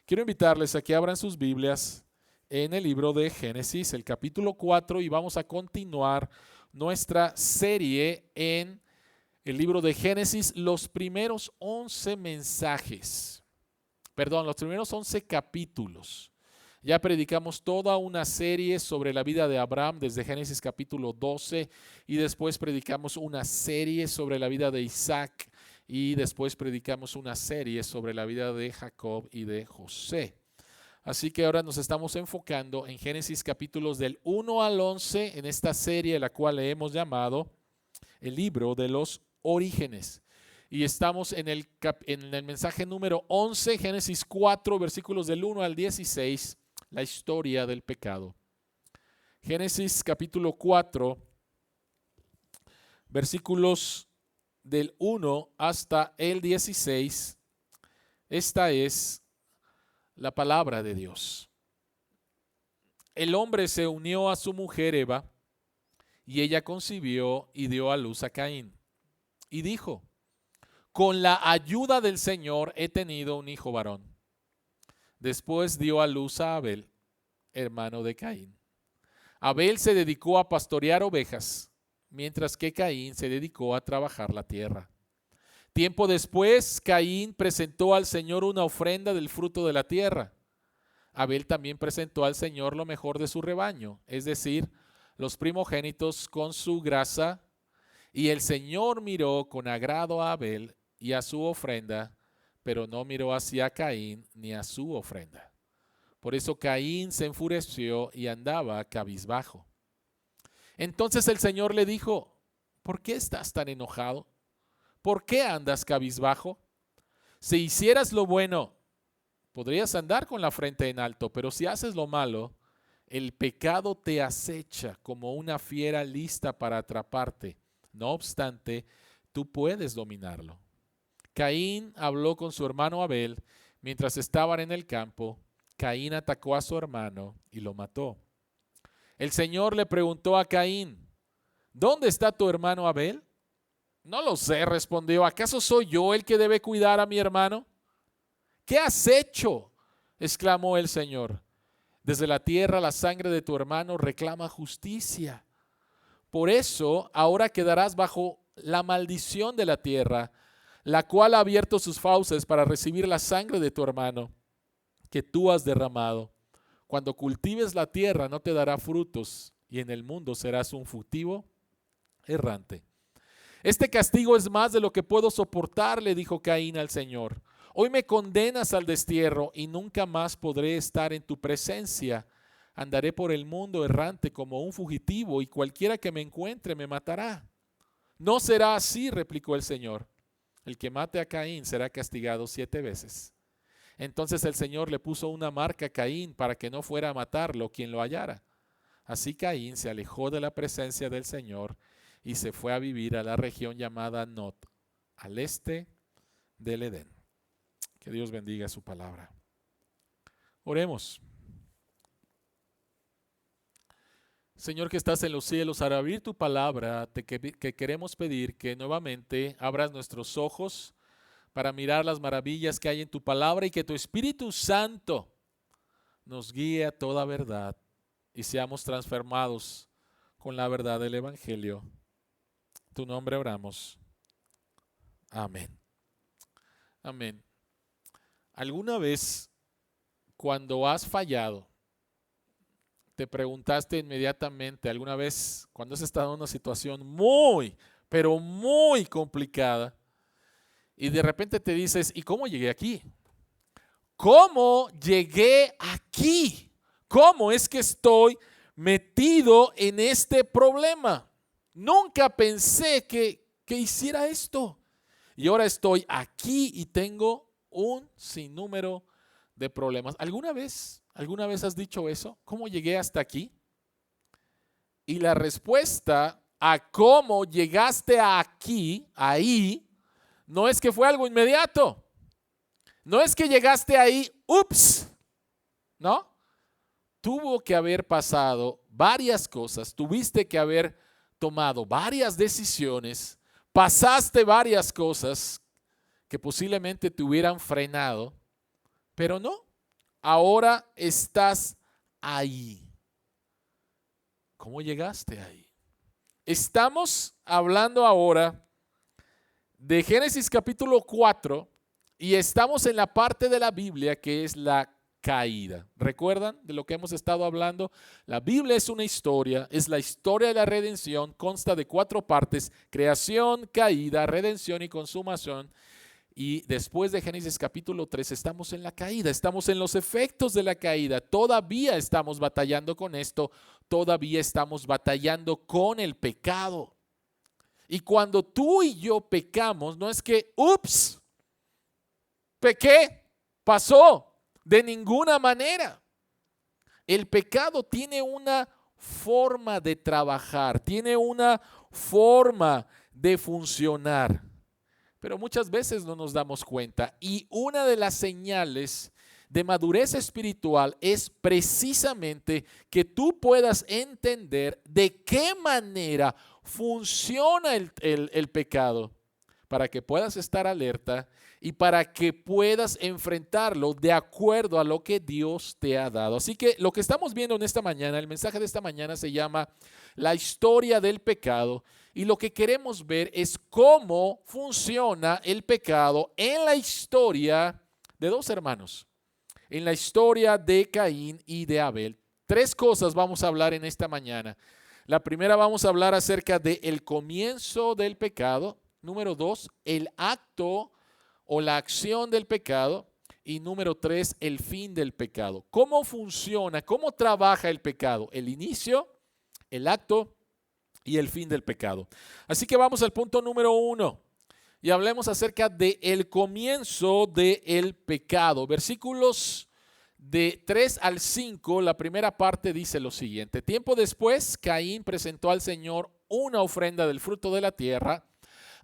Quiero invitarles a que abran sus Biblias en el libro de Génesis, el capítulo 4, y vamos a continuar nuestra serie en el libro de Génesis, los primeros 11 capítulos. Ya predicamos toda una serie sobre la vida de Abraham desde Génesis capítulo 12 y después predicamos una serie sobre la vida de Isaac y después predicamos una serie sobre la vida de Jacob y de José. Así que ahora nos estamos enfocando en Génesis capítulos del 1 al 11 en esta serie la cual le hemos llamado el libro de los orígenes. Y estamos en el mensaje número 11, Génesis 4, versículos del 1 al 16, la historia del pecado. Génesis capítulo 4, versículos del 1 hasta el 16, esta es la palabra de Dios. El hombre se unió a su mujer Eva, y ella concibió y dio a luz a Caín. Y dijo: con la ayuda del Señor he tenido un hijo varón. Después dio a luz a Abel, hermano de Caín. Abel se dedicó a pastorear ovejas, mientras que Caín se dedicó a trabajar la tierra. Tiempo después, Caín presentó al Señor una ofrenda del fruto de la tierra. Abel también presentó al Señor lo mejor de su rebaño, es decir, los primogénitos con su grasa, y el Señor miró con agrado a Abel y a su ofrenda, pero no miró hacia Caín ni a su ofrenda. Por eso Caín se enfureció y andaba cabizbajo. Entonces el Señor le dijo: ¿por qué estás tan enojado? ¿Por qué andas cabizbajo? Si hicieras lo bueno, podrías andar con la frente en alto, pero si haces lo malo, el pecado te acecha como una fiera lista para atraparte. No obstante, tú puedes dominarlo. Caín habló con su hermano Abel mientras estaban en el campo. Caín atacó a su hermano y lo mató. El Señor le preguntó a Caín: ¿dónde está tu hermano Abel? No lo sé, respondió. ¿Acaso soy yo el que debe cuidar a mi hermano? ¿Qué has hecho?, exclamó el Señor. Desde la tierra la sangre de tu hermano reclama justicia. Por eso ahora quedarás bajo la maldición de la tierra, la cual ha abierto sus fauces para recibir la sangre de tu hermano que tú has derramado. Cuando cultives la tierra no te dará frutos, y en el mundo serás un fugitivo errante. Este castigo es más de lo que puedo soportar, le dijo Caín al Señor. Hoy me condenas al destierro y nunca más podré estar en tu presencia. Andaré por el mundo errante como un fugitivo, y cualquiera que me encuentre me matará. No será así, replicó el Señor. El que mate a Caín será castigado 7 veces. Entonces el Señor le puso una marca a Caín para que no fuera a matarlo quien lo hallara. Así Caín se alejó de la presencia del Señor y se fue a vivir a la región llamada Nod, al este del Edén. Que Dios bendiga su palabra. Oremos. Señor que estás en los cielos, al abrir tu palabra, que queremos pedir que nuevamente abras nuestros ojos para mirar las maravillas que hay en tu palabra, y que tu Espíritu Santo nos guíe a toda verdad y seamos transformados con la verdad del Evangelio. En tu nombre oramos. Amén. Amén. ¿Alguna vez, cuando has fallado, te preguntaste inmediatamente, alguna vez cuando has estado en una situación muy, pero muy complicada, y de repente te dices: ¿y cómo llegué aquí? ¿Cómo llegué aquí? ¿Cómo es que estoy metido en este problema? Nunca pensé que hiciera esto. Y ahora estoy aquí y tengo un sinnúmero de problemas. ¿Alguna vez has dicho eso? ¿Cómo llegué hasta aquí? Y la respuesta a cómo llegaste aquí, ahí, no es que fue algo inmediato. No es que llegaste ahí, ups, ¿no? Tuvo que haber pasado varias cosas, tuviste que haber tomado varias decisiones, pasaste varias cosas que posiblemente te hubieran frenado, pero no. ahora estás ahí. ¿Cómo llegaste ahí? Estamos hablando ahora de Génesis capítulo 4 y estamos en la parte de la Biblia que es la caída. ¿Recuerdan de lo que hemos estado hablando? La Biblia es una historia, es la historia de la redención, consta de 4 partes: creación, caída, redención y consumación. Y después de Génesis capítulo 3 estamos en la caída, estamos en los efectos de la caída. Todavía estamos batallando con esto, todavía estamos batallando con el pecado. Y cuando tú y yo pecamos, no es que, ups, pequé, pasó, de ninguna manera. El pecado tiene una forma de trabajar, tiene una forma de funcionar. Pero muchas veces no nos damos cuenta, y una de las señales de madurez espiritual es precisamente que tú puedas entender de qué manera funciona el pecado, para que puedas estar alerta y para que puedas enfrentarlo de acuerdo a lo que Dios te ha dado. Así que lo que estamos viendo en esta mañana, el mensaje de esta mañana se llama la historia del pecado. Y lo que queremos ver es cómo funciona el pecado en la historia de 2 hermanos, en la historia de Caín y de Abel. 3 cosas vamos a hablar en esta mañana. La primera, vamos a hablar acerca del comienzo del pecado. Número 2, el acto o la acción del pecado. Y número 3, el fin del pecado. ¿Cómo funciona? ¿Cómo trabaja el pecado? El inicio, el acto y el fin del pecado. Así que vamos al punto número 1 y hablemos acerca del comienzo del pecado. Versículos de 3 al 5, la primera parte dice lo siguiente: tiempo después, Caín presentó al Señor una ofrenda del fruto de la tierra.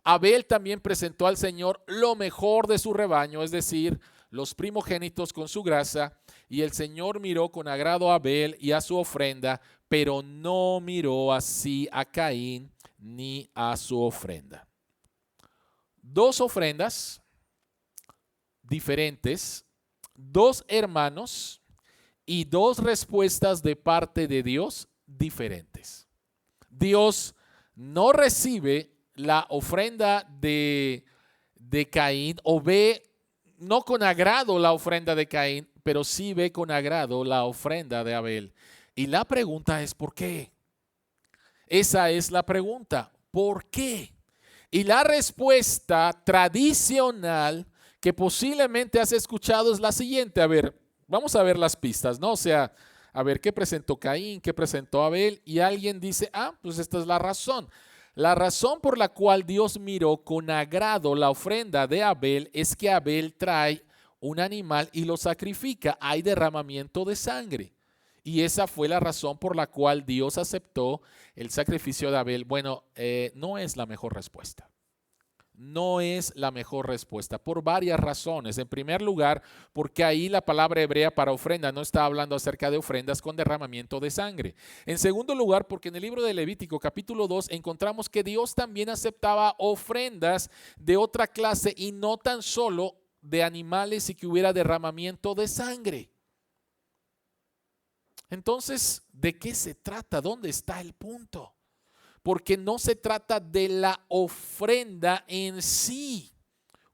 Abel también presentó al Señor lo mejor de su rebaño, es decir, los primogénitos con su grasa, y el Señor miró con agrado a Abel y a su ofrenda, pero no miró así a Caín ni a su ofrenda. 2 ofrendas diferentes, 2 hermanos y 2 respuestas de parte de Dios diferentes. Dios no recibe la ofrenda de Caín, o ve no con agrado la ofrenda de Caín, pero sí ve con agrado la ofrenda de Abel. Y la pregunta es ¿por qué? Esa es la pregunta, ¿por qué? Y la respuesta tradicional que posiblemente has escuchado es la siguiente. A ver, vamos a ver las pistas, ¿no? O sea, a ver, ¿qué presentó Caín? ¿Qué presentó Abel? Y alguien dice, pues esta es la razón. La razón por la cual Dios miró con agrado la ofrenda de Abel es que Abel trae un animal y lo sacrifica. Hay derramamiento de sangre. Y esa fue la razón por la cual Dios aceptó el sacrificio de Abel. Bueno, no es la mejor respuesta. No es la mejor respuesta por varias razones. En primer lugar, porque ahí la palabra hebrea para ofrenda no está hablando acerca de ofrendas con derramamiento de sangre. En segundo lugar, porque en el libro de Levítico capítulo 2 encontramos que Dios también aceptaba ofrendas de otra clase y no tan solo de animales y que hubiera derramamiento de sangre. Entonces, ¿de qué se trata? ¿Dónde está el punto? Porque no se trata de la ofrenda en sí.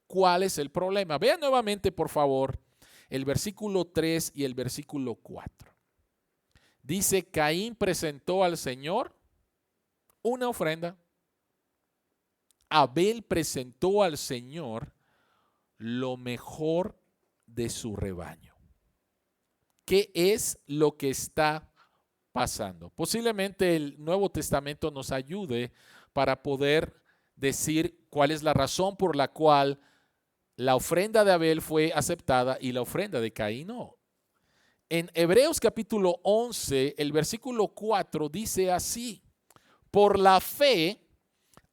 ¿Cuál es el problema? Vean nuevamente, por favor, el versículo 3 y el versículo 4. Dice, Caín presentó al Señor una ofrenda. Abel presentó al Señor lo mejor de su rebaño. ¿Qué es lo que está pasando? Posiblemente el Nuevo Testamento nos ayude para poder decir cuál es la razón por la cual la ofrenda de Abel fue aceptada y la ofrenda de Caín no. En Hebreos capítulo 11, el versículo 4 dice así: por la fe,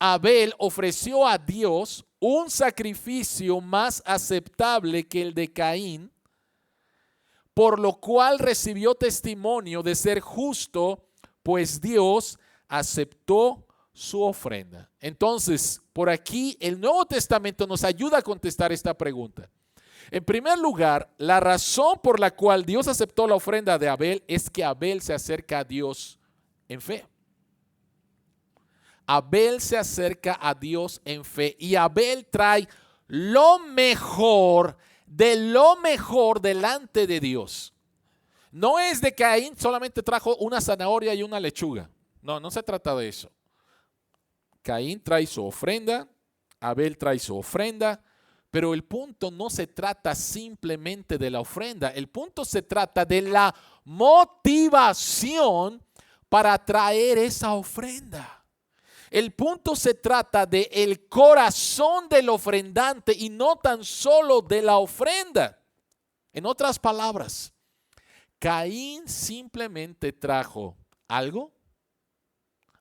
Abel ofreció a Dios un sacrificio más aceptable que el de Caín, por lo cual recibió testimonio de ser justo, pues Dios aceptó su ofrenda. Entonces, por aquí el Nuevo Testamento nos ayuda a contestar esta pregunta. En primer lugar, la razón por la cual Dios aceptó la ofrenda de Abel es que Abel se acerca a Dios en fe. Abel se acerca a Dios en fe y Abel trae lo mejor delante de Dios. No es de que Caín solamente trajo una zanahoria y una lechuga. No, no se trata de eso. Caín trae su ofrenda, Abel trae su ofrenda, pero el punto no se trata simplemente de la ofrenda. El punto se trata de la motivación para traer esa ofrenda. El punto se trata de el corazón del ofrendante y no tan solo de la ofrenda. En otras palabras, Caín simplemente trajo algo.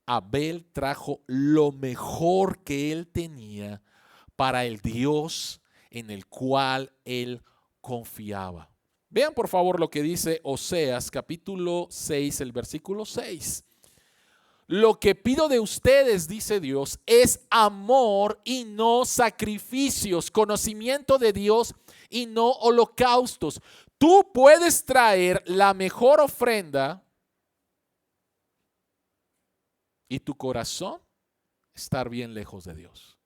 Abel trajo lo mejor que él tenía para el Dios en el cual él confiaba. Vean por favor lo que dice Oseas capítulo 6, el versículo 6. Lo que pido de ustedes, dice Dios, es amor y no sacrificios, conocimiento de Dios y no holocaustos. Tú puedes traer la mejor ofrenda y tu corazón estar bien lejos de Dios.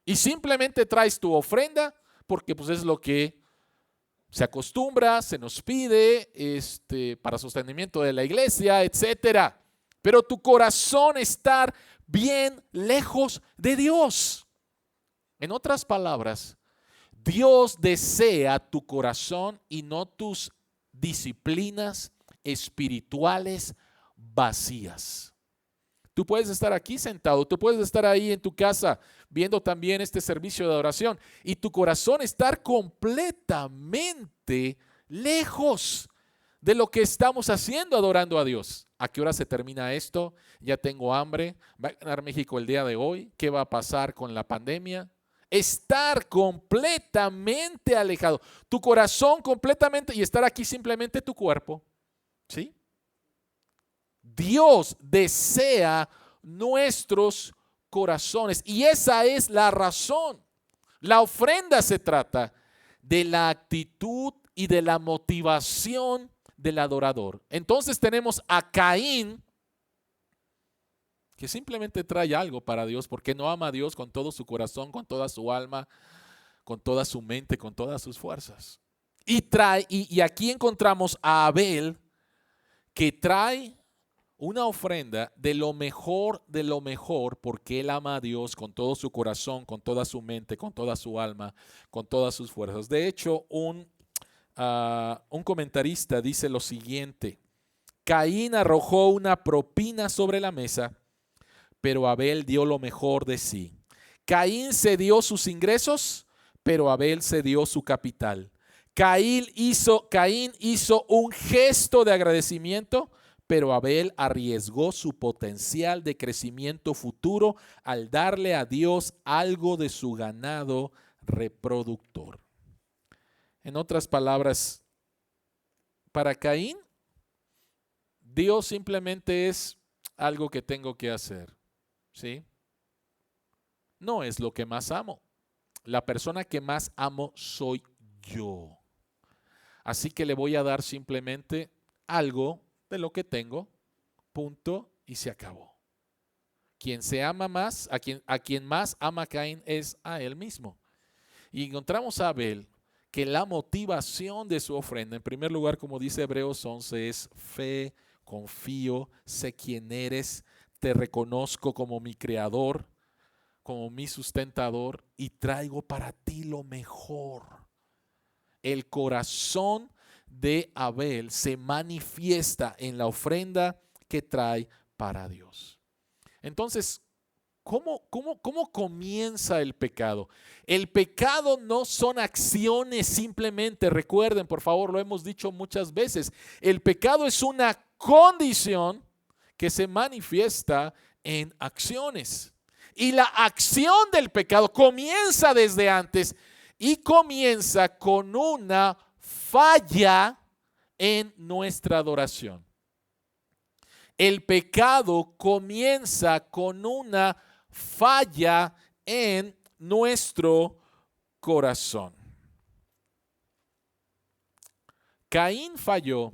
Y simplemente traes tu ofrenda porque pues es lo que se acostumbra, se nos pide para sostenimiento de la iglesia, etcétera. Pero tu corazón estar bien lejos de Dios. En otras palabras, Dios desea tu corazón y no tus disciplinas espirituales vacías. Tú puedes estar aquí sentado, tú puedes estar ahí en tu casa viendo también este servicio de adoración y tu corazón estar completamente lejos de lo que estamos haciendo adorando a Dios. ¿A qué hora se termina esto? Ya tengo hambre. ¿Va a ganar México el día de hoy? ¿Qué va a pasar con la pandemia? Estar completamente alejado. Tu corazón completamente y estar aquí simplemente tu cuerpo. ¿Sí? Dios desea nuestros corazones y esa es la razón. La ofrenda se trata de la actitud y de la motivación del adorador. Entonces tenemos a Caín que simplemente trae algo para Dios porque no ama a Dios con todo su corazón, con toda su alma, con toda su mente, con todas sus fuerzas. Y aquí encontramos a Abel que trae una ofrenda de lo mejor porque él ama a Dios con todo su corazón, con toda su mente, con toda su alma, con todas sus fuerzas. De hecho, un comentarista dice lo siguiente: Caín arrojó una propina sobre la mesa, pero Abel dio lo mejor de sí. Caín cedió sus ingresos, pero Abel cedió su capital. Caín hizo un gesto de agradecimiento, pero Abel arriesgó su potencial de crecimiento futuro al darle a Dios algo de su ganado reproductor. En otras palabras, para Caín, Dios simplemente es algo que tengo que hacer, ¿sí? No es lo que más amo. La persona que más amo soy yo. Así que le voy a dar simplemente algo de lo que tengo, punto, y se acabó. Quien se ama más, a quien más ama Caín es a él mismo. Y encontramos a Abel que la motivación de su ofrenda, en primer lugar, como dice Hebreos 11, es fe, confío, sé quién eres, te reconozco como mi creador, como mi sustentador y traigo para ti lo mejor. El corazón de Abel se manifiesta en la ofrenda que trae para Dios. Entonces, ¿cómo comienza el pecado? El pecado no son acciones simplemente. Recuerden, por favor, lo hemos dicho muchas veces. El pecado es una condición que se manifiesta en acciones. Y la acción del pecado comienza desde antes y comienza con una falla en nuestra adoración. El pecado comienza con una falla en nuestro corazón. Caín falló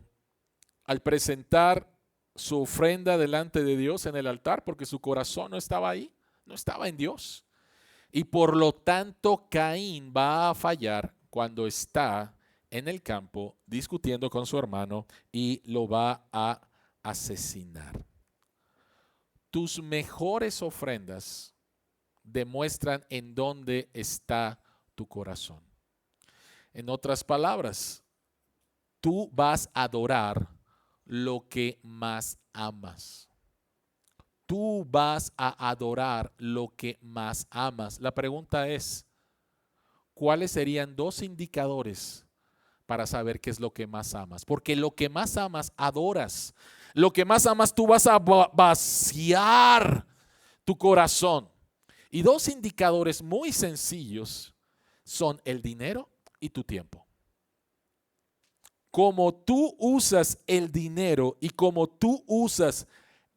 al presentar su ofrenda delante de Dios en el altar porque su corazón no estaba ahí, no estaba en Dios. Y por lo tanto, Caín va a fallar cuando está en el campo discutiendo con su hermano y lo va a asesinar. Tus mejores ofrendas demuestran en dónde está tu corazón. En otras palabras, tú vas a adorar lo que más amas. Tú vas a adorar lo que más amas. La pregunta es, ¿cuáles serían dos indicadores para saber qué es lo que más amas? Porque lo que más amas, adoras. Lo que más amas, tú vas a vaciar tu corazón. Y dos indicadores muy sencillos son el dinero y tu tiempo. Como tú usas el dinero y como tú usas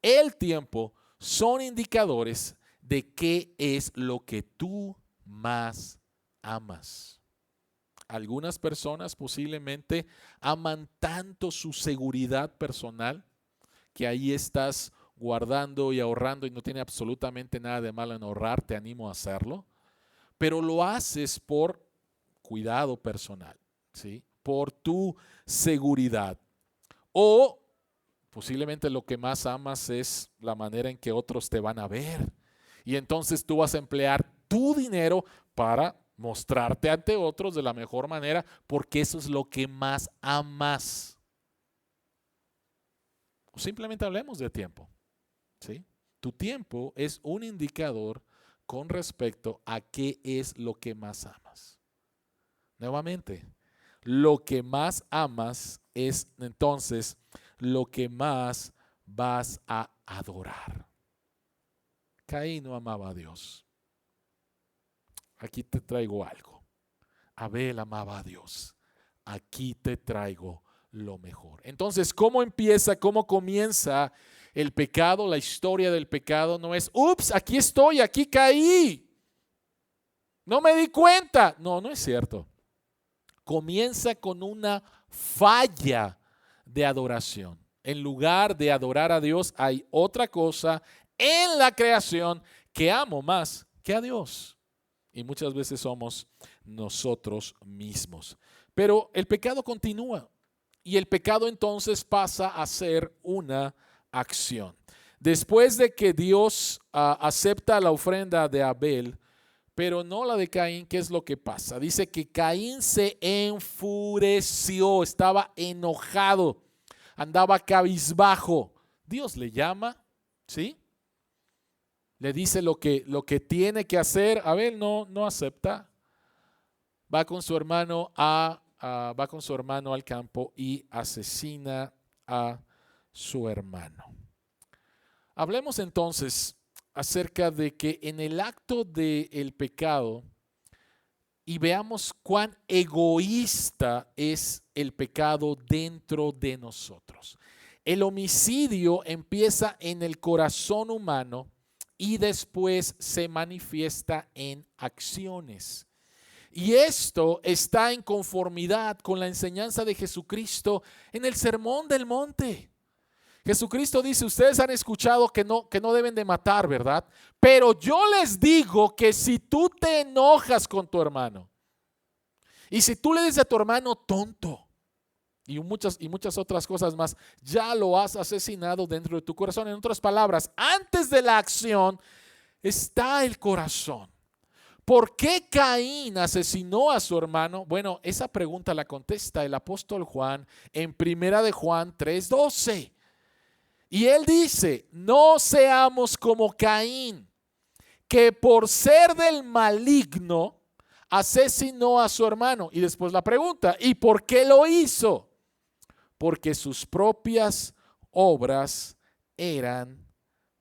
el tiempo, son indicadores de qué es lo que tú más amas. Algunas personas posiblemente aman tanto su seguridad personal que ahí estás guardando y ahorrando y no tiene absolutamente nada de malo en ahorrar, te animo a hacerlo, pero lo haces por cuidado personal, ¿sí? Por tu seguridad. O posiblemente lo que más amas es la manera en que otros te van a ver. Y entonces tú vas a emplear tu dinero para mostrarte ante otros de la mejor manera, porque eso es lo que más amas. O simplemente hablemos de tiempo, ¿sí? Tu tiempo es un indicador con respecto a qué es lo que más amas. Nuevamente, lo que más amas es entonces lo que más vas a adorar. Caín no amaba a Dios. Aquí te traigo algo. Abel amaba a Dios. Aquí te traigo lo mejor. Entonces, ¿cómo empieza? ¿Cómo comienza el pecado? La historia del pecado no es, ups, aquí estoy, aquí caí. No me di cuenta. No, no es cierto. Comienza con una falla de adoración. En lugar de adorar a Dios, hay otra cosa en la creación que amo más que a Dios. Y muchas veces somos nosotros mismos. Pero el pecado continúa y el pecado entonces pasa a ser una acción. Después de que Dios acepta la ofrenda de Abel, pero no la de Caín, ¿qué es lo que pasa? Dice que Caín se enfureció, estaba enojado, andaba cabizbajo. Dios le llama, ¿sí? Le dice lo que tiene que hacer. Abel no acepta. Va con su hermano al campo y asesina a su hermano. Hablemos entonces acerca de que en el acto del pecado y veamos cuán egoísta es el pecado dentro de nosotros. El homicidio empieza en el corazón humano y después se manifiesta en acciones. Y esto está en conformidad con la enseñanza de Jesucristo en el Sermón del Monte. Jesucristo dice, ustedes han escuchado que no deben de matar, ¿verdad? Pero yo les digo que si tú te enojas con tu hermano y si tú le dices a tu hermano tonto y muchas otras cosas más, ya lo has asesinado dentro de tu corazón. En otras palabras, antes de la acción está el corazón. ¿Por qué Caín asesinó a su hermano? Bueno, esa pregunta la contesta el apóstol Juan en 1 de Juan 3:12. Y él dice, no seamos como Caín, que por ser del maligno asesinó a su hermano. Y después la pregunta, ¿y por qué lo hizo? Porque sus propias obras eran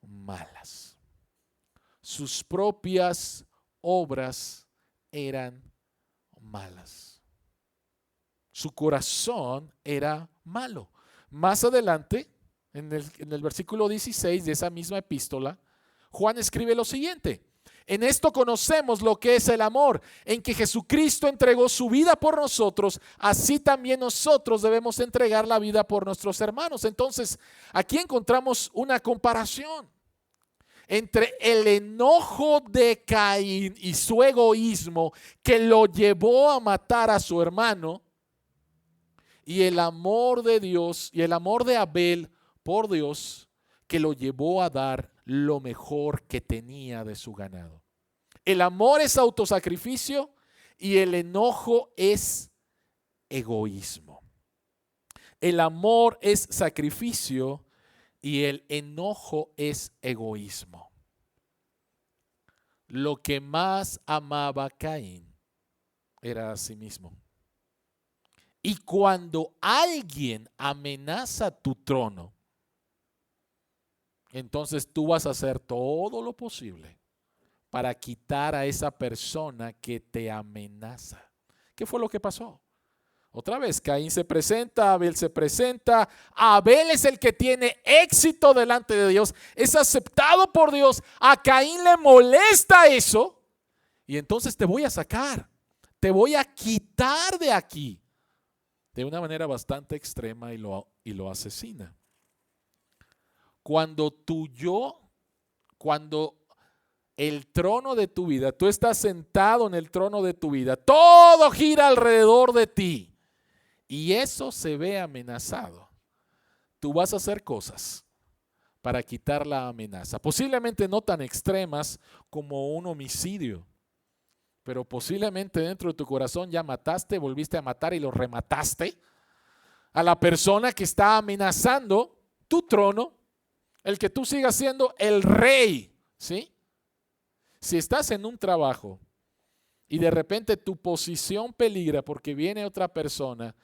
malas. Sus propias obras eran malas. Su corazón era malo. Más adelante, en el versículo 16 de esa misma epístola, Juan escribe lo siguiente: En esto conocemos lo que es el amor, en que Jesucristo entregó su vida por nosotros, así también nosotros debemos entregar la vida por nuestros hermanos. Entonces, aquí encontramos una comparación entre el enojo de Caín y su egoísmo que lo llevó a matar a su hermano, y el amor de Dios y el amor de Abel por Dios que lo llevó a dar lo mejor que tenía de su ganado. El amor es autosacrificio y el enojo es egoísmo. El amor es sacrificio y el enojo es egoísmo. Lo que más amaba Caín era a sí mismo. Y cuando alguien amenaza tu trono, entonces tú vas a hacer todo lo posible para quitar a esa persona que te amenaza. ¿Qué fue lo que pasó? Otra vez, Caín se presenta, Abel se presenta. Abel es el que tiene éxito delante de Dios, es aceptado por Dios. A Caín le molesta eso y entonces te voy a sacar, te voy a quitar de aquí de una manera bastante extrema y lo asesina. Cuando el trono de tu vida, tú estás sentado en el trono de tu vida, todo gira alrededor de ti y eso se ve amenazado, tú vas a hacer cosas para quitar la amenaza. Posiblemente no tan extremas como un homicidio, pero posiblemente dentro de tu corazón ya mataste, volviste a matar y lo remataste a la persona que está amenazando tu trono, el que tú sigas siendo el rey, ¿sí? Si estás en un trabajo y de repente tu posición peligra porque viene otra persona,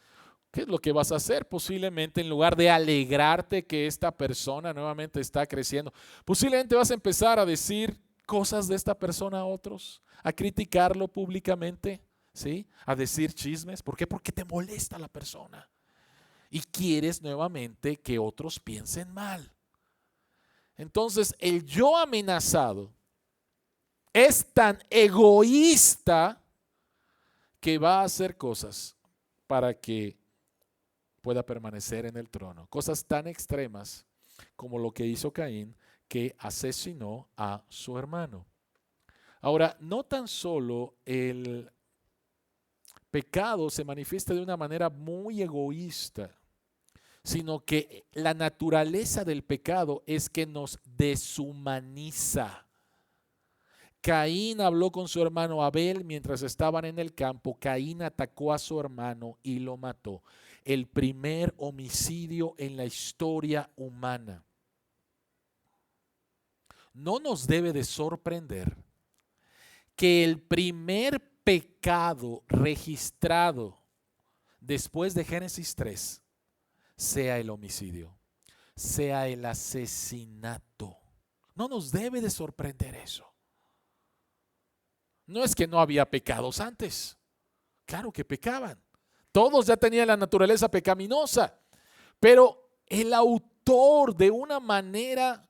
¿qué es lo que vas a hacer? Posiblemente en lugar de alegrarte que esta persona nuevamente está creciendo, posiblemente vas a empezar a decir cosas de esta persona a otros, a criticarlo públicamente, ¿sí? A decir chismes. ¿Por qué? Porque te molesta la persona y quieres nuevamente que otros piensen mal. Entonces, el yo amenazado es tan egoísta que va a hacer cosas para que pueda permanecer en el trono. Cosas tan extremas como lo que hizo Caín, que asesinó a su hermano. Ahora, no tan solo el pecado se manifiesta de una manera muy egoísta, sino que la naturaleza del pecado es que nos deshumaniza. Caín habló con su hermano Abel mientras estaban en el campo. Caín atacó a su hermano y lo mató. El primer homicidio en la historia humana. No nos debe de sorprender que el primer pecado registrado después de Génesis 3 sea el homicidio, sea el asesinato. No nos debe de sorprender eso. No es que no había pecados antes. Claro que pecaban. Todos ya tenían la naturaleza pecaminosa. Pero el autor, de una manera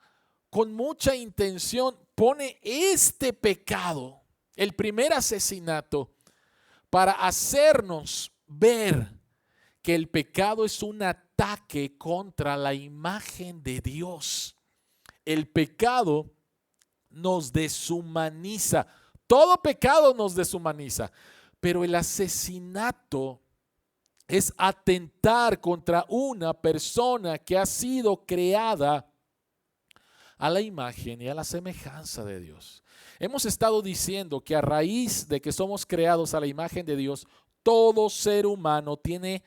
con mucha intención, pone este pecado, el primer asesinato, para hacernos ver que el pecado es un ataque contra la imagen de Dios. El pecado nos deshumaniza. Todo pecado nos deshumaniza, pero el asesinato es atentar contra una persona que ha sido creada a la imagen y a la semejanza de Dios. Hemos estado diciendo que a raíz de que somos creados a la imagen de Dios, todo ser humano tiene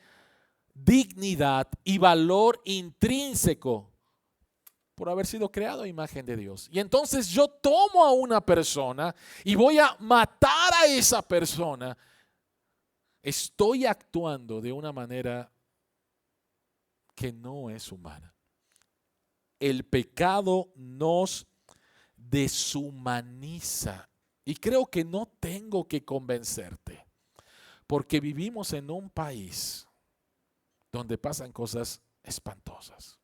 dignidad y valor intrínseco por haber sido creado a imagen de Dios. Y entonces yo tomo a una persona y voy a matar a esa persona. Estoy actuando de una manera que no es humana. El pecado nos deshumaniza. Y creo que no tengo que convencerte, porque vivimos en un país donde pasan cosas espantosas.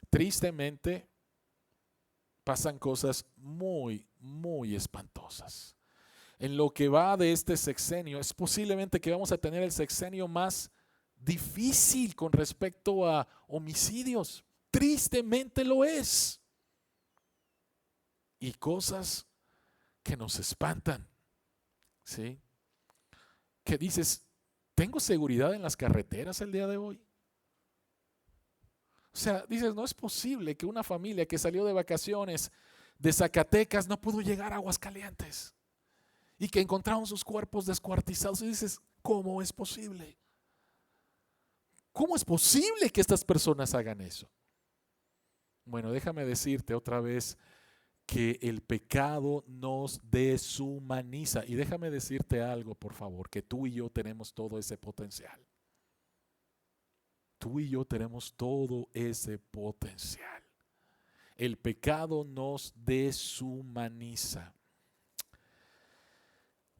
Tristemente, pasan cosas muy, muy espantosas. En lo que va de este sexenio, es posiblemente que vamos a tener el sexenio más difícil con respecto a homicidios. Tristemente lo es. Y cosas que nos espantan, ¿sí? Que dices, ¿tengo seguridad en las carreteras el día de hoy? O sea, dices, no es posible que una familia que salió de vacaciones de Zacatecas no pudo llegar a Aguascalientes y que encontraron sus cuerpos descuartizados. Y dices, ¿cómo es posible? ¿Cómo es posible que estas personas hagan eso? Bueno, déjame decirte otra vez que el pecado nos deshumaniza. Y déjame decirte algo, por favor, que tú y yo tenemos todo ese potencial. Tú y yo tenemos todo ese potencial. El pecado nos deshumaniza.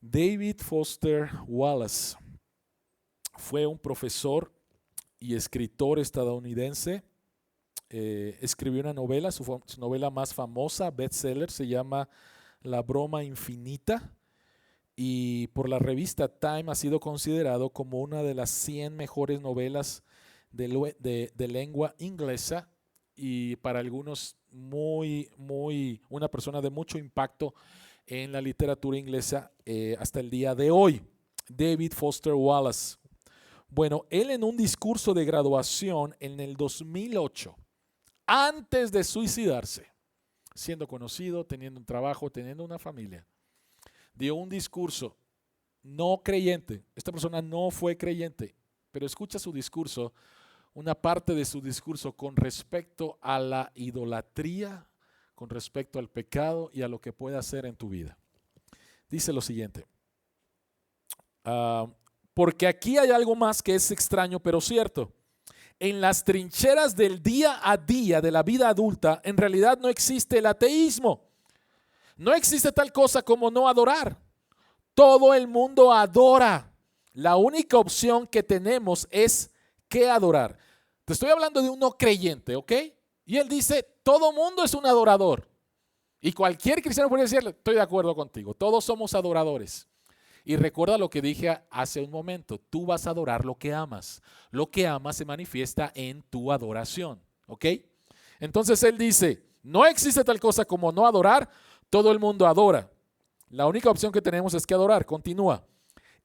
David Foster Wallace fue un profesor y escritor estadounidense. Escribió una novela, su novela más famosa, bestseller, se llama La broma infinita, y por la revista Time ha sido considerado como una de las 100 mejores novelas de lengua inglesa, y para algunos una persona de mucho impacto en la literatura inglesa hasta el día de hoy. David Foster Wallace. Bueno, él en un discurso de graduación en el 2008, antes de suicidarse, siendo conocido, teniendo un trabajo, teniendo una familia, dio un discurso no creyente. Esta persona no fue creyente, pero escucha su discurso, una parte de su discurso con respecto a la idolatría, con respecto al pecado y a lo que puede hacer en tu vida. Dice lo siguiente: porque aquí hay algo más que es extraño pero cierto. En las trincheras del día a día de la vida adulta, en realidad no existe el ateísmo. No existe tal cosa como no adorar. Todo el mundo adora. La única opción que tenemos es qué adorar. Te estoy hablando de un no creyente, ¿ok? Y él dice, todo mundo es un adorador. Y cualquier cristiano puede decirle, estoy de acuerdo contigo, todos somos adoradores. Y recuerda lo que dije hace un momento, tú vas a adorar lo que amas. Lo que amas se manifiesta en tu adoración, ¿ok? Entonces él dice, no existe tal cosa como no adorar, todo el mundo adora. La única opción que tenemos es que adorar. Continúa.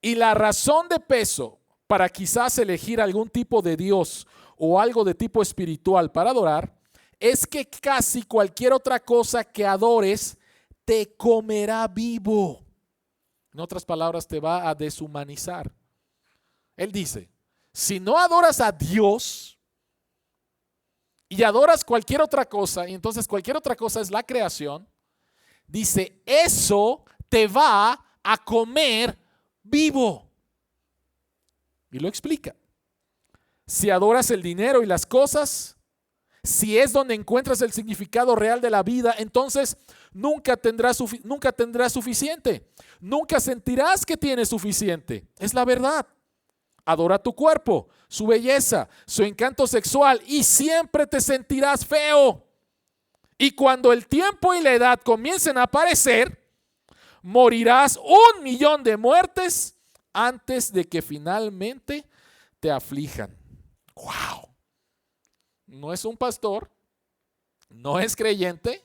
Y la razón de peso para quizás elegir algún tipo de Dios o algo de tipo espiritual para adorar es que casi cualquier otra cosa que adores te comerá vivo. En otras palabras, te va a deshumanizar. Él dice, si no adoras a Dios y adoras cualquier otra cosa, y entonces cualquier otra cosa es la creación, dice, eso te va a comer vivo. Y lo explica. Si adoras el dinero y las cosas, si es donde encuentras el significado real de la vida, entonces nunca tendrás suficiente. Nunca sentirás que tienes suficiente. Es la verdad. Adora tu cuerpo, su belleza, su encanto sexual y siempre te sentirás feo. Y cuando el tiempo y la edad comiencen a aparecer, morirás 1,000,000 de muertes antes de que finalmente te aflijan. ¡Wow! No es un pastor, no es creyente,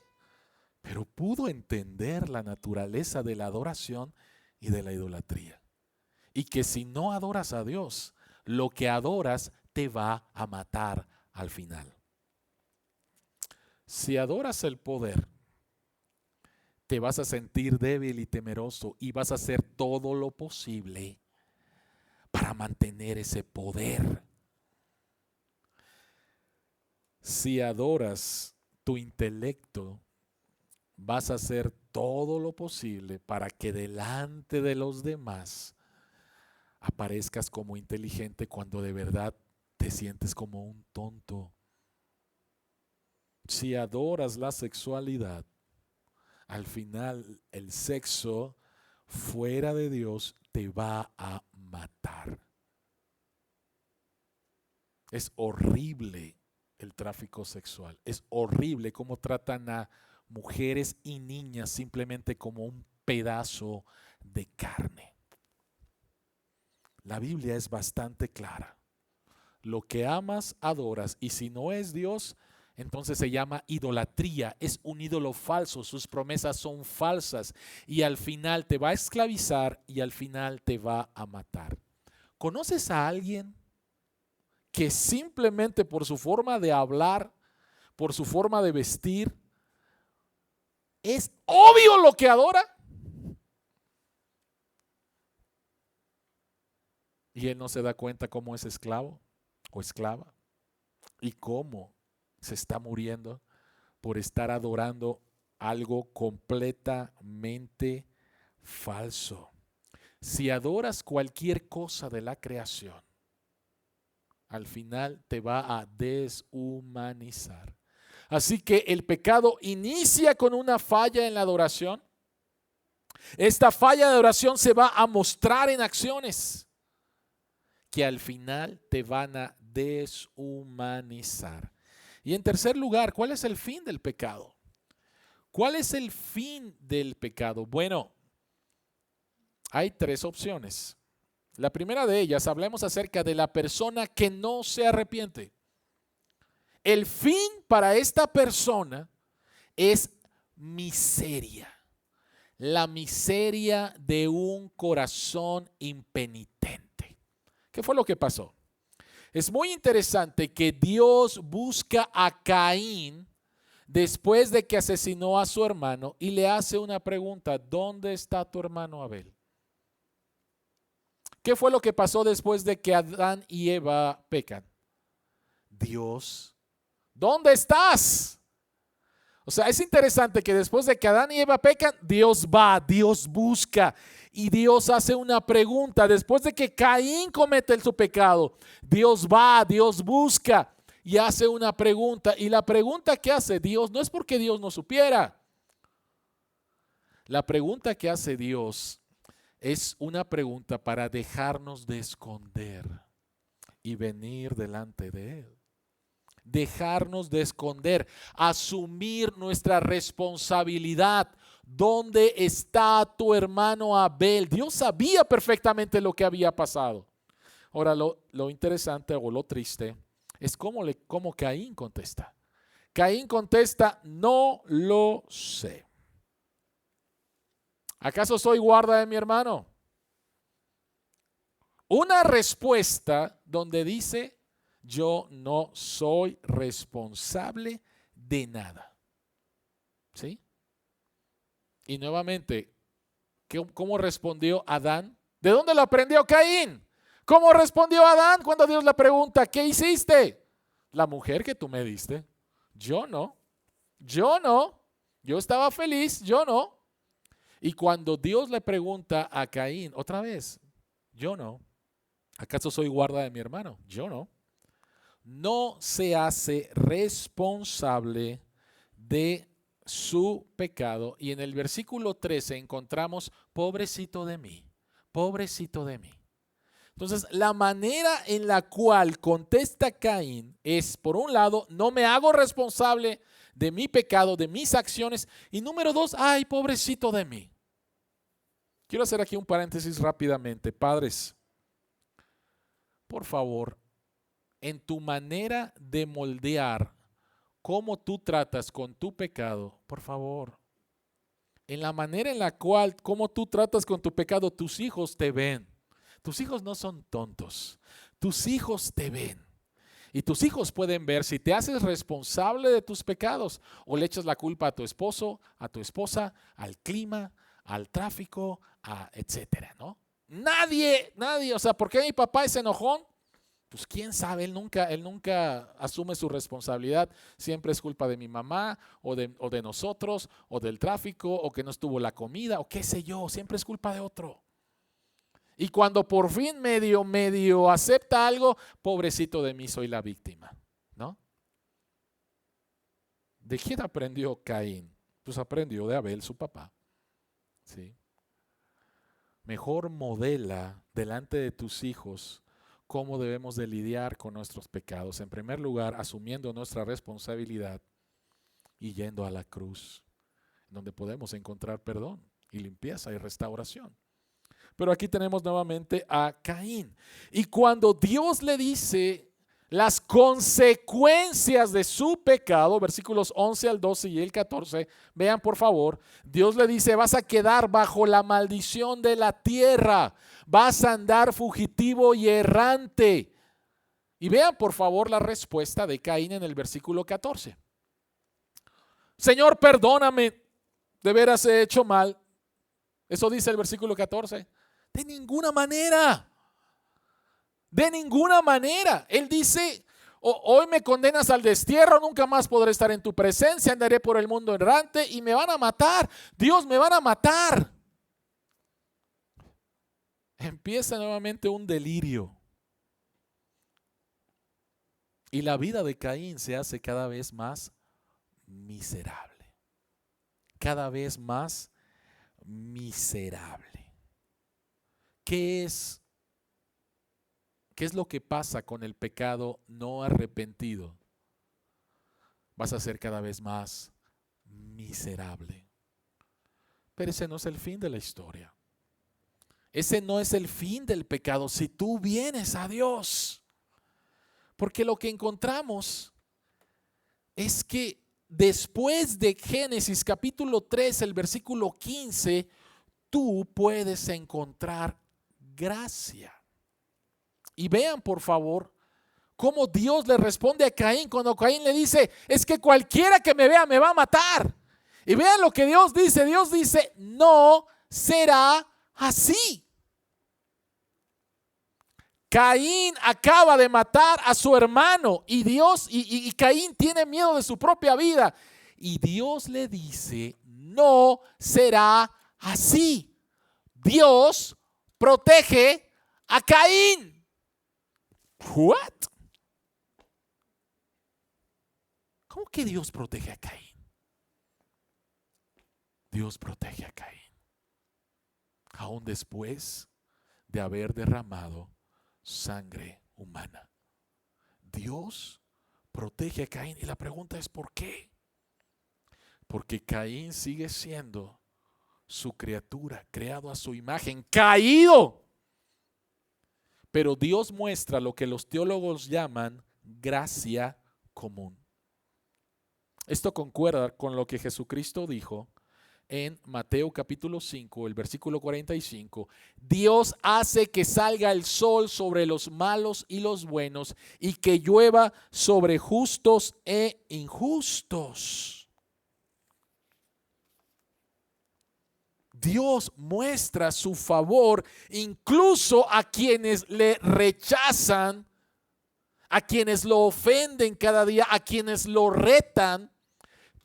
pero pudo entender la naturaleza de la adoración y de la idolatría. Y que si no adoras a Dios, lo que adoras te va a matar al final. Si adoras el poder, te vas a sentir débil y temeroso y vas a hacer todo lo posible para mantener ese poder. Si adoras tu intelecto, vas a hacer todo lo posible para que delante de los demás aparezcas como inteligente cuando de verdad te sientes como un tonto. Si adoras la sexualidad, al final el sexo fuera de Dios te va a matar. Es horrible el tráfico sexual. Es horrible cómo tratan a mujeres y niñas simplemente como un pedazo de carne. La Biblia es bastante clara. Lo que amas, adoras, y si no es Dios, entonces se llama idolatría. Es un ídolo falso, sus promesas son falsas y al final te va a esclavizar y al final te va a matar. ¿Conoces a alguien que simplemente por su forma de hablar, por su forma de vestir, es obvio lo que adora? Y él no se da cuenta cómo es esclavo o esclava y cómo se está muriendo por estar adorando algo completamente falso. Si adoras cualquier cosa de la creación, al final te va a deshumanizar. Así que el pecado inicia con una falla en la adoración. Esta falla de adoración se va a mostrar en acciones que al final te van a deshumanizar. Y en tercer lugar, ¿cuál es el fin del pecado? ¿Cuál es el fin del pecado? Bueno, hay tres opciones. La primera de ellas, hablemos acerca de la persona que no se arrepiente. El fin para esta persona es miseria. La miseria de un corazón impenitente. ¿Qué fue lo que pasó? Es muy interesante que Dios busca a Caín después de que asesinó a su hermano y le hace una pregunta: ¿dónde está tu hermano Abel? ¿Qué fue lo que pasó después de que Adán y Eva pecan? Dios, ¿dónde estás? O sea, es interesante que después de que Adán y Eva pecan, Dios va, Dios busca y Dios hace una pregunta. Después de que Caín comete su pecado, Dios va, Dios busca y hace una pregunta. Y la pregunta que hace Dios no es porque Dios no supiera. La pregunta que hace Dios es una pregunta para dejarnos de esconder y venir delante de Él. Dejarnos de esconder, asumir nuestra responsabilidad. ¿Dónde está tu hermano Abel? Dios sabía perfectamente lo que había pasado. Ahora, lo interesante o lo triste es cómo Caín contesta. Caín contesta: no lo sé. ¿Acaso soy guarda de mi hermano? Una respuesta donde dice: yo no soy responsable de nada. ¿Sí? Y nuevamente, ¿cómo respondió Adán? ¿De dónde lo aprendió Caín? ¿Cómo respondió Adán cuando Dios le pregunta: ¿qué hiciste? La mujer que tú me diste. Yo no. Yo no. Yo estaba feliz. Yo no. Y cuando Dios le pregunta a Caín, otra vez: yo no. ¿Acaso soy guarda de mi hermano? Yo no. No se hace responsable de su pecado. Y en el versículo 13 encontramos: pobrecito de mí, pobrecito de mí. Entonces, la manera en la cual contesta Caín es, por un lado, no me hago responsable de mi pecado, de mis acciones. Y número dos, ay, pobrecito de mí. Quiero hacer aquí un paréntesis rápidamente. Padres, por favor, en tu manera de moldear cómo tú tratas con tu pecado, por favor, en la manera en la cual, cómo tú tratas con tu pecado, tus hijos te ven. Tus hijos no son tontos. Tus hijos te ven. Y tus hijos pueden ver si te haces responsable de tus pecados o le echas la culpa a tu esposo, a tu esposa, al clima, al tráfico, etcétera, ¿no? Nadie, o sea, ¿por qué mi papá es enojón? Pues quién sabe, él nunca asume su responsabilidad. Siempre es culpa de mi mamá o de nosotros o del tráfico o que no estuvo la comida o qué sé yo. Siempre es culpa de otro. Y cuando por fin medio acepta algo, pobrecito de mí, soy la víctima, ¿no? ¿De quién aprendió Caín? Pues aprendió de Abel, su papá. ¿Sí? Mejor modela delante de tus hijos cómo debemos de lidiar con nuestros pecados. En primer lugar, asumiendo nuestra responsabilidad y yendo a la cruz. donde podemos encontrar perdón y limpieza y restauración. Pero aquí tenemos nuevamente a Caín. Y cuando Dios le dice las consecuencias de su pecado, versículos 11 al 12 y el 14, vean por favor, Dios le dice: vas a quedar bajo la maldición de la tierra, vas a andar fugitivo y errante. Y vean por favor la respuesta de Caín en el versículo 14. Señor, perdóname, de veras he hecho mal. Eso dice el versículo 14. De ninguna manera. De ninguna manera. Él dice: hoy me condenas al destierro, nunca más podré estar en tu presencia, andaré por el mundo errante y me van a matar. Dios, me van a matar. Empieza nuevamente un delirio. Y la vida de Caín se hace cada vez más miserable. Cada vez más miserable. ¿Qué es lo que pasa con el pecado no arrepentido? Vas a ser cada vez más miserable. Pero ese no es el fin de la historia. Ese no es el fin del pecado si tú vienes a Dios. Porque lo que encontramos es que después de Génesis capítulo 3, el versículo 15, tú puedes encontrar gracia. Y vean por favor cómo Dios le responde a Caín cuando Caín le dice: es que cualquiera que me vea me va a matar. Y vean lo que Dios dice. Dios dice: no será así. Caín acaba de matar a su hermano y y Caín tiene miedo de su propia vida. Y Dios le dice: no será así. Dios protege a Caín. ¿What? ¿Cómo que Dios protege a Caín? Dios protege a Caín aún después de haber derramado sangre humana. Dios protege a Caín y la pregunta es: ¿por qué? Porque Caín sigue siendo su criatura, creado a su imagen, caído. Pero Dios muestra lo que los teólogos llaman gracia común. Esto concuerda con lo que Jesucristo dijo en Mateo capítulo 5, el versículo 45. Dios hace que salga el sol sobre los malos y los buenos y que llueva sobre justos e injustos. Dios muestra su favor incluso a quienes le rechazan, a quienes lo ofenden cada día, a quienes lo retan.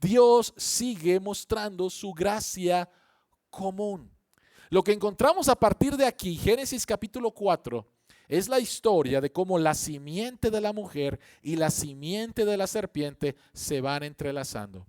Dios sigue mostrando su gracia común. Lo que encontramos a partir de aquí, Génesis capítulo 4, es la historia de cómo la simiente de la mujer y la simiente de la serpiente se van entrelazando.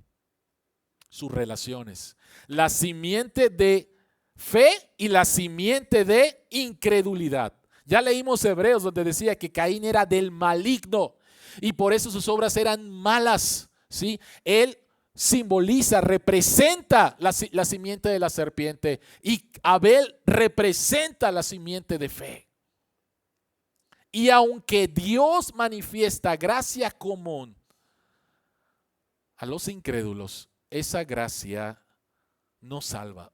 Sus relaciones. La simiente de fe y la simiente de incredulidad. Ya leímos Hebreos donde decía que Caín era del maligno y por eso sus obras eran malas, ¿sí? Él simboliza, representa la simiente de la serpiente y Abel representa la simiente de fe. Y aunque Dios manifiesta gracia común a los incrédulos, esa gracia no salva.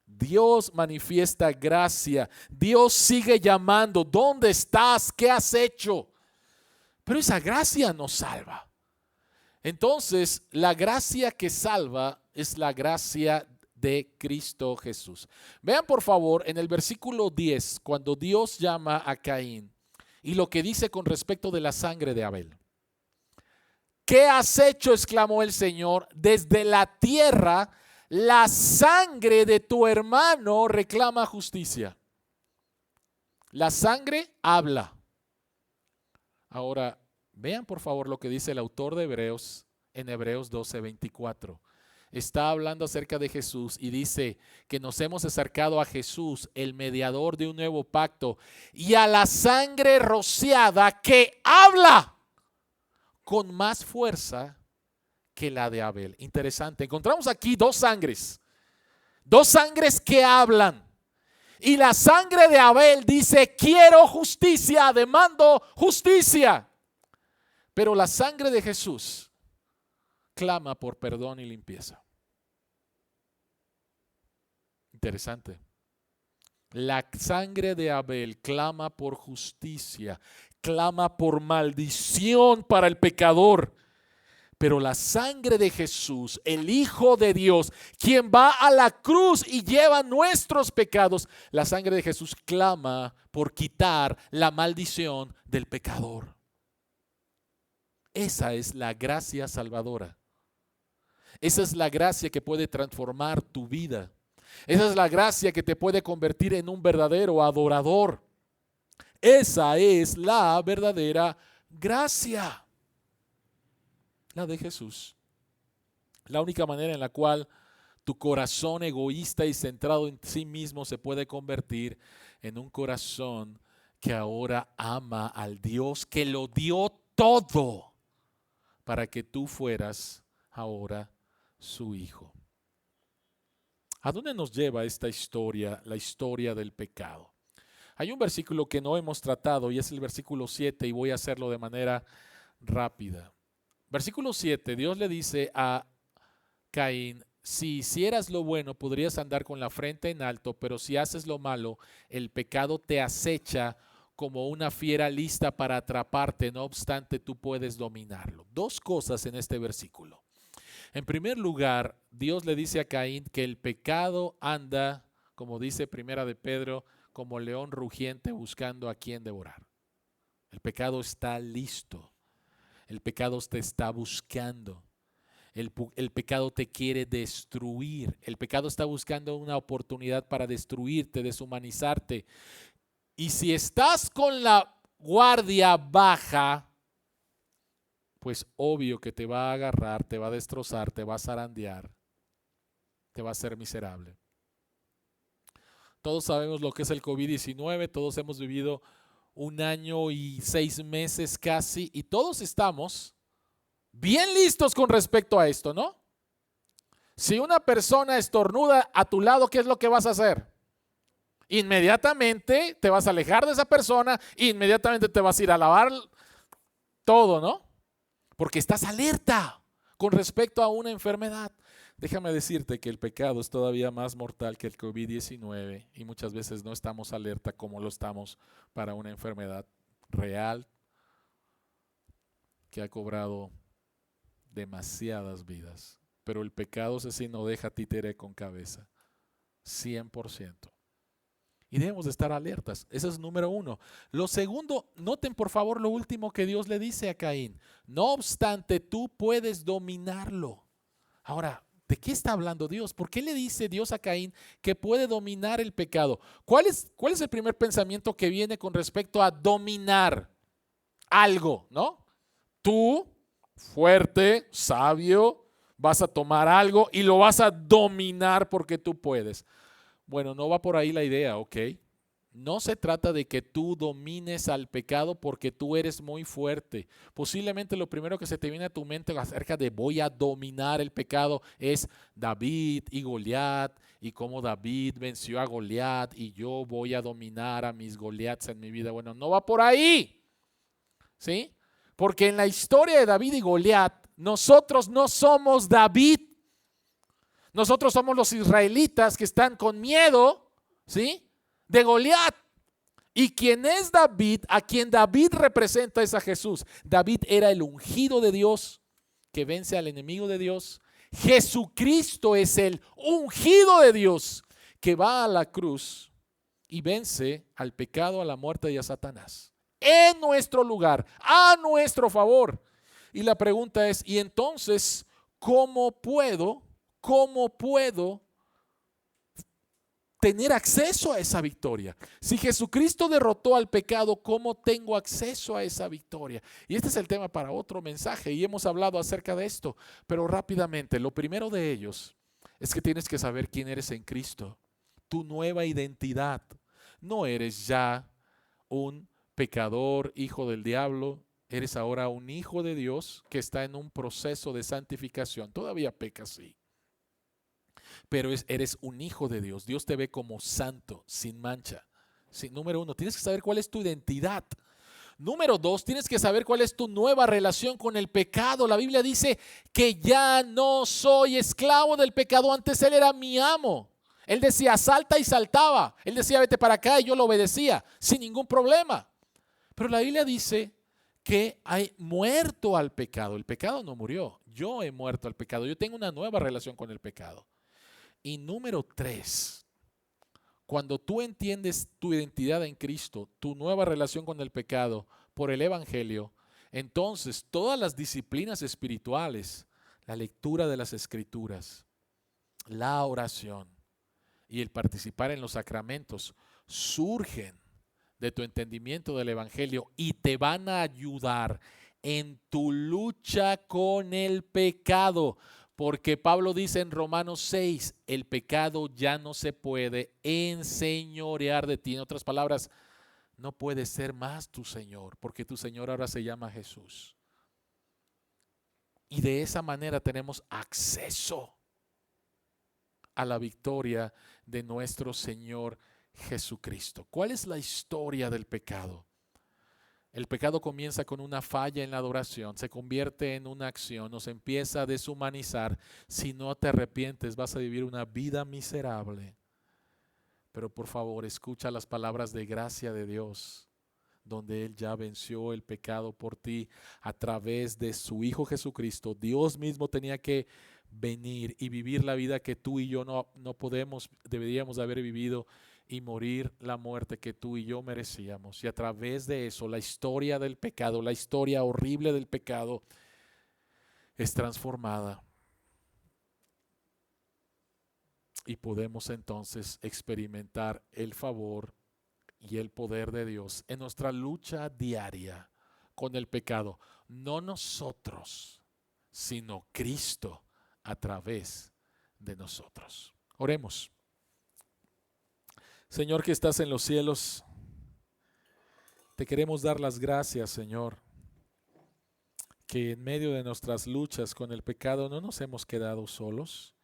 Dios manifiesta gracia. Dios sigue llamando: ¿dónde estás? ¿Qué has hecho? Pero esa gracia no salva. Entonces, la gracia que salva es la gracia de Cristo Jesús. Vean por favor en el versículo 10, cuando Dios llama a Caín y lo que dice con respecto de la sangre de Abel. ¿Qué has hecho?, exclamó el Señor. Desde la tierra la sangre de tu hermano reclama justicia. La sangre habla. Ahora, vean por favor lo que dice el autor de Hebreos en Hebreos 12:24. Está hablando acerca de Jesús y dice que nos hemos acercado a Jesús, el mediador de un nuevo pacto, y a la sangre rociada que habla con más fuerza que la de Abel. Interesante. Encontramos aquí dos sangres que hablan. Y la sangre de Abel dice: quiero justicia, demando justicia. Pero la sangre de Jesús clama por perdón y limpieza. Interesante. La sangre de Abel clama por justicia, clama por maldición para el pecador. Pero la sangre de Jesús, el Hijo de Dios, quien va a la cruz y lleva nuestros pecados, la sangre de Jesús clama por quitar la maldición del pecador. Esa es la gracia salvadora. Esa es la gracia que puede transformar tu vida. Esa es la gracia que te puede convertir en un verdadero adorador. Esa es la verdadera gracia. La de Jesús. La única manera en la cual tu corazón egoísta y centrado en sí mismo se puede convertir en un corazón que ahora ama al Dios que lo dio todo para que tú fueras ahora su hijo. ¿A dónde nos lleva esta historia, la historia del pecado? Hay un versículo que no hemos tratado y es el versículo 7 y voy a hacerlo de manera rápida. Versículo 7, Dios le dice a Caín: si hicieras lo bueno, podrías andar con la frente en alto, pero si haces lo malo, el pecado te acecha como una fiera lista para atraparte, no obstante tú puedes dominarlo. Dos cosas en este versículo. En primer lugar, Dios le dice a Caín que el pecado anda, como dice Primera de Pedro, como león rugiente buscando a quien devorar. El pecado está listo. El pecado te está buscando. El pecado te quiere destruir. El pecado está buscando una oportunidad para destruirte, deshumanizarte. Y si estás con la guardia baja, pues obvio que te va a agarrar, te va a destrozar, te va a zarandear, te va a hacer miserable. Todos sabemos lo que es el COVID-19, todos hemos vivido 1 año y 6 meses casi, y todos estamos bien listos con respecto a esto, ¿no? Si una persona estornuda a tu lado, ¿qué es lo que vas a hacer? Inmediatamente te vas a alejar de esa persona, inmediatamente te vas a ir a lavar todo, ¿no? Porque estás alerta con respecto a una enfermedad. Déjame decirte que el pecado es todavía más mortal que el COVID-19 y muchas veces no estamos alerta como lo estamos para una enfermedad real que ha cobrado demasiadas vidas. Pero el pecado asesino deja títere con cabeza, 100%. Y debemos de estar alertas. Eso es número 1. Lo segundo, noten por favor lo último que Dios le dice a Caín. No obstante, tú puedes dominarlo. Ahora, ¿de qué está hablando Dios? ¿Por qué le dice Dios a Caín que puede dominar el pecado? ¿Cuál es el primer pensamiento que viene con respecto a dominar algo, ¿no? Tú, fuerte, sabio, vas a tomar algo y lo vas a dominar porque tú puedes. Bueno, no va por ahí la idea, ¿ok? No se trata de que tú domines al pecado porque tú eres muy fuerte. Posiblemente lo primero que se te viene a tu mente acerca de voy a dominar el pecado es David y Goliat y cómo David venció a Goliat y yo voy a dominar a mis Goliats en mi vida. Bueno, no va por ahí, ¿sí? Porque en la historia de David y Goliat, nosotros no somos David. Nosotros somos los israelitas que están con miedo, ¿sí?, de Goliat. Y quien es David, a quien David representa es a Jesús. David era el ungido de Dios que vence al enemigo de Dios. Jesucristo es el ungido de Dios que va a la cruz y vence al pecado, a la muerte y a Satanás. En nuestro lugar, a nuestro favor. Y la pregunta es, ¿y entonces cómo puedo tener acceso a esa victoria? Si Jesucristo derrotó al pecado, ¿cómo tengo acceso a esa victoria? Y este es el tema para otro mensaje y hemos hablado acerca de esto, pero rápidamente, lo primero de ellos es que tienes que saber quién eres en Cristo, tu nueva identidad. No eres ya un pecador, hijo del diablo, Eres ahora un hijo de Dios que está en un proceso de santificación. Todavía pecas, sí, pero eres un hijo de Dios. Dios te ve como santo, sin mancha. Sí, número uno, tienes que saber cuál es tu identidad. Número dos, tienes que saber cuál es tu nueva relación con el pecado. La Biblia dice que ya no soy esclavo del pecado. Antes Él era mi amo. Él decía, salta y saltaba. Él decía, vete para acá y yo lo obedecía sin ningún problema. Pero la Biblia dice que hay muerto al pecado. El pecado no murió. Yo he muerto al pecado. Yo tengo una nueva relación con el pecado. Y número tres, cuando tú entiendes tu identidad en Cristo, tu nueva relación con el pecado por el Evangelio, entonces todas las disciplinas espirituales, la lectura de las Escrituras, la oración y el participar en los sacramentos surgen de tu entendimiento del Evangelio y te van a ayudar en tu lucha con el pecado. Porque Pablo dice en Romanos 6, el pecado ya no se puede enseñorear de ti. En otras palabras, no puede ser más tu Señor, porque tu Señor ahora se llama Jesús. Y de esa manera tenemos acceso a la victoria de nuestro Señor Jesucristo. ¿Cuál es la historia del pecado? El pecado comienza con una falla en la adoración, se convierte en una acción, nos empieza a deshumanizar. Si no te arrepientes, vas a vivir una vida miserable. Pero por favor, escucha las palabras de gracia de Dios, donde Él ya venció el pecado por ti a través de su Hijo Jesucristo. Dios mismo tenía que venir y vivir la vida que tú y yo no deberíamos haber vivido, y morir la muerte que tú y yo merecíamos. Y a través de eso, la historia del pecado, la historia horrible del pecado, es transformada. Y podemos entonces experimentar el favor y el poder de Dios en nuestra lucha diaria con el pecado. No nosotros, sino Cristo a través de nosotros. Oremos. Señor que estás en los cielos, te queremos dar las gracias, Señor, que en medio de nuestras luchas con el pecado no nos hemos quedado solos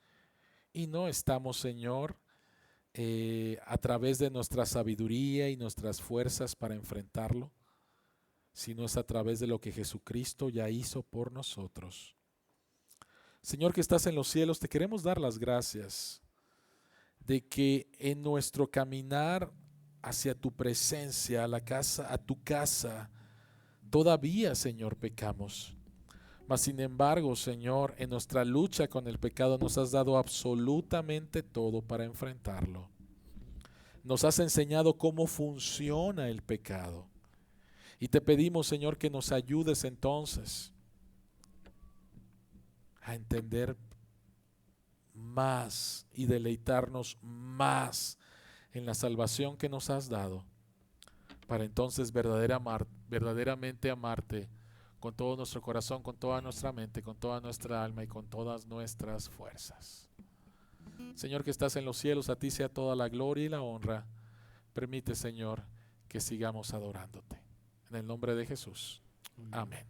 y no estamos, Señor, a través de nuestra sabiduría y nuestras fuerzas para enfrentarlo, sino es a través de lo que Jesucristo ya hizo por nosotros. Señor que estás en los cielos, te queremos dar las gracias de que en nuestro caminar hacia tu presencia, a tu casa, todavía, Señor, pecamos. Mas sin embargo, Señor, en nuestra lucha con el pecado nos has dado absolutamente todo para enfrentarlo. Nos has enseñado cómo funciona el pecado. Y te pedimos, Señor, que nos ayudes entonces a entender más y deleitarnos más en la salvación que nos has dado, para entonces verdaderamente amarte con todo nuestro corazón, con toda nuestra mente, con toda nuestra alma y con todas nuestras fuerzas. Señor que estás en los cielos, a ti sea toda la gloria y la honra. Permite, Señor, que sigamos adorándote. En el nombre de Jesús. Amén.